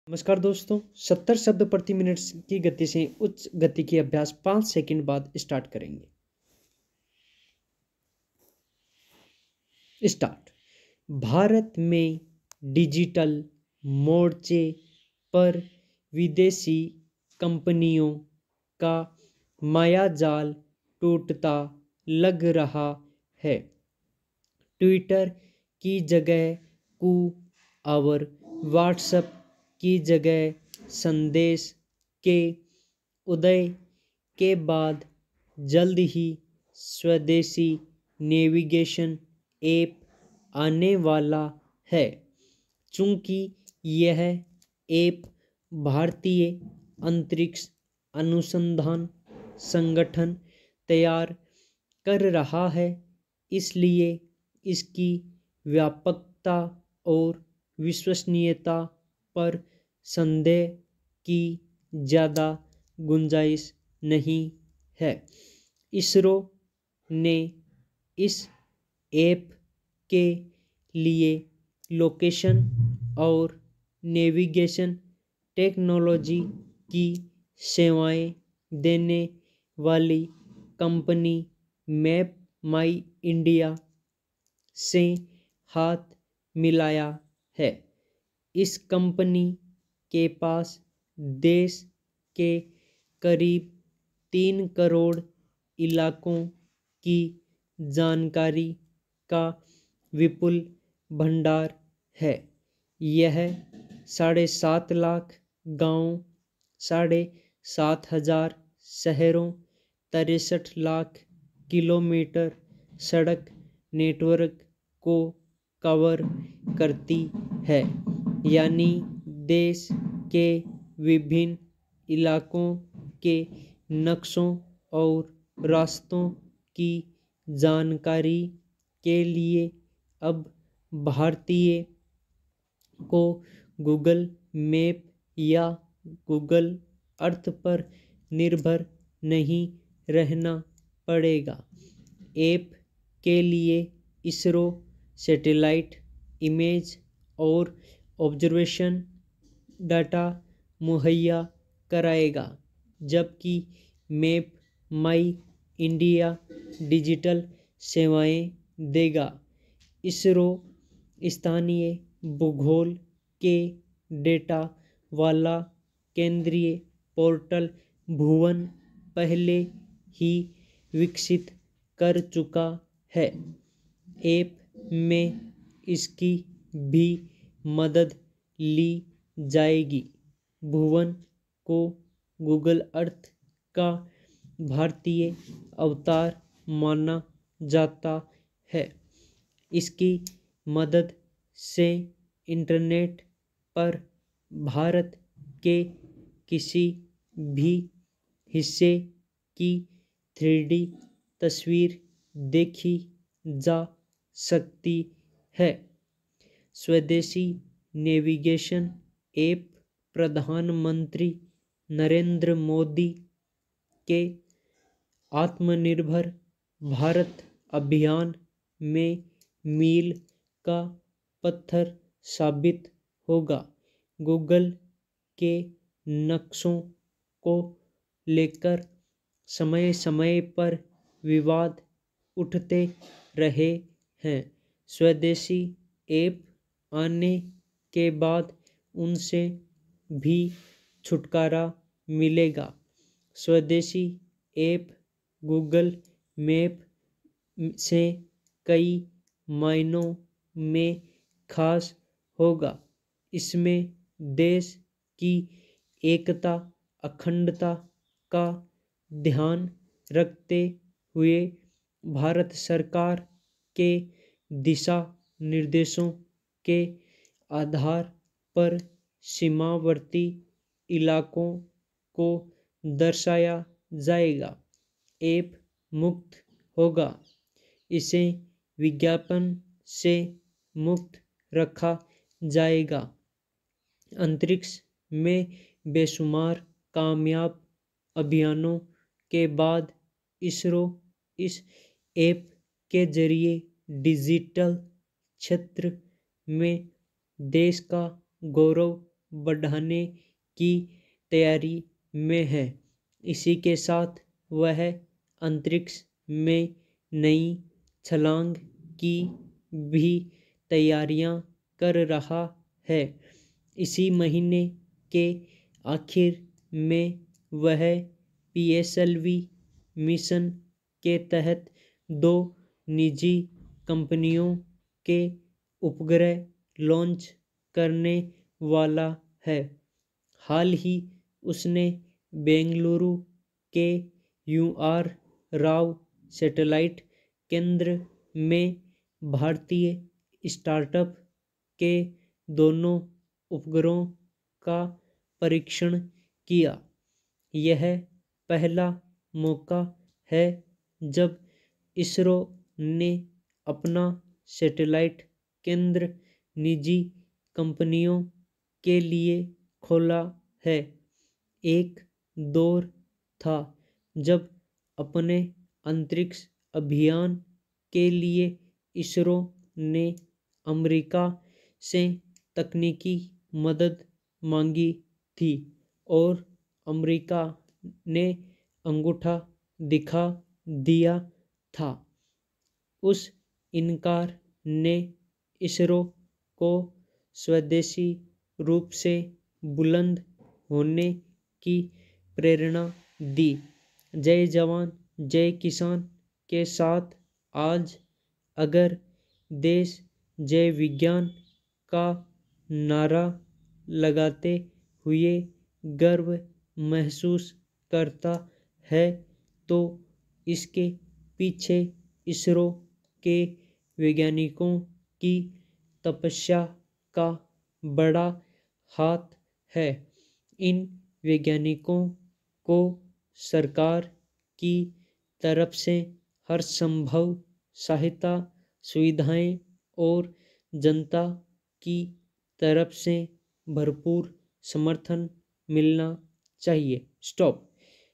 नमस्कार दोस्तों। 70 शब्द प्रति मिनट की गति से उच्च गति की अभ्यास 5 सेकंड बाद स्टार्ट करेंगे। स्टार्ट। भारत में डिजिटल मोर्चे पर विदेशी कंपनियों का मायाजाल टूटता लग रहा है। ट्विटर की जगह कू और व्हाट्सएप की जगह संदेश के उदय के बाद जल्द ही स्वदेशी नेविगेशन ऐप आने वाला है। चूंकि यह ऐप भारतीय अंतरिक्ष अनुसंधान संगठन तैयार कर रहा है, इसलिए इसकी व्यापकता और विश्वसनीयता पर संदेह की ज़्यादा गुंजाइश नहीं है। इसरो ने इस ऐप के लिए लोकेशन और नेविगेशन टेक्नोलॉजी की सेवाएं देने वाली कंपनी मैप माई इंडिया से हाथ मिलाया है। इस कंपनी के पास देश के करीब 3 करोड़ इलाकों की जानकारी का विपुल भंडार है। यह 7.5 लाख गाँव, 7,500 शहरों, 63 लाख किलोमीटर सड़क नेटवर्क को कवर करती है, यानी देश के विभिन्न इलाकों के नक्शों और रास्तों की जानकारी के लिए अब भारतीय को गूगल मैप या गूगल अर्थ पर निर्भर नहीं रहना पड़ेगा। ऐप के लिए इसरो सैटेलाइट इमेज और ऑब्जर्वेशन डाटा मुहैया कराएगा, जबकि मैप माई इंडिया डिजिटल सेवाएं देगा। इसरो स्थानीय भूगोल के डेटा वाला केंद्रीय पोर्टल भुवन पहले ही विकसित कर चुका है। ऐप में इसकी भी मदद ली जाएगी। भुवन को गूगल अर्थ का भारतीय अवतार माना जाता है। इसकी मदद से इंटरनेट पर भारत के किसी भी हिस्से की 3D तस्वीर देखी जा सकती है। स्वदेशी नेविगेशन ऐप प्रधानमंत्री नरेंद्र मोदी के आत्मनिर्भर भारत अभियान में मील का पत्थर साबित होगा। गूगल के नक्शों को लेकर समय समय पर विवाद उठते रहे हैं। स्वदेशी ऐप आने के बाद उनसे भी छुटकारा मिलेगा। स्वदेशी ऐप गूगल मैप से कई मायनों में खास होगा। इसमें देश की एकता, अखंडता का ध्यान रखते हुए भारत सरकार के दिशा निर्देशों के आधार पर सीमावर्ती इलाकों को दर्शाया जाएगा। ऐप मुक्त होगा। इसे विज्ञापन से मुक्त रखा जाएगा। अंतरिक्ष में बेशुमार कामयाब अभियानों के बाद इसरो इस ऐप के जरिए डिजिटल क्षेत्र में देश का गौरव बढ़ाने की तैयारी में है। इसी के साथ वह अंतरिक्ष में नई छलांग की भी तैयारियां कर रहा है। इसी महीने के आखिर में वह PSLV मिशन के तहत 2 निजी कंपनियों के उपग्रह लॉन्च करने वाला है। हाल ही उसने बेंगलुरु के UR राव सैटेलाइट केंद्र में भारतीय स्टार्टअप के दोनों उपग्रहों का परीक्षण किया। यह पहला मौका है जब इसरो ने अपना सैटेलाइट केंद्र निजी कंपनियों के लिए खोला है। एक दौर था जब अपने अंतरिक्ष अभियान के लिए इसरो ने अमेरिका से तकनीकी मदद मांगी थी और अमेरिका ने अंगूठा दिखा दिया था। उस इनकार ने इसरो को स्वदेशी रूप से बुलंद होने की प्रेरणा दी। जय जवान जय किसान के साथ आज अगर देश जय विज्ञान का नारा लगाते हुए गर्व महसूस करता है तो इसके पीछे इसरो के वैज्ञानिकों की तपस्या का बड़ा हाथ है। इन वैज्ञानिकों को सरकार की तरफ से हर संभव सहायता, सुविधाएं और जनता की तरफ से भरपूर समर्थन मिलना चाहिए। स्टॉप।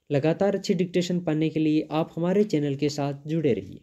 लगातार अच्छी डिक्टेशन पाने के लिए आप हमारे चैनल के साथ जुड़े रहिए।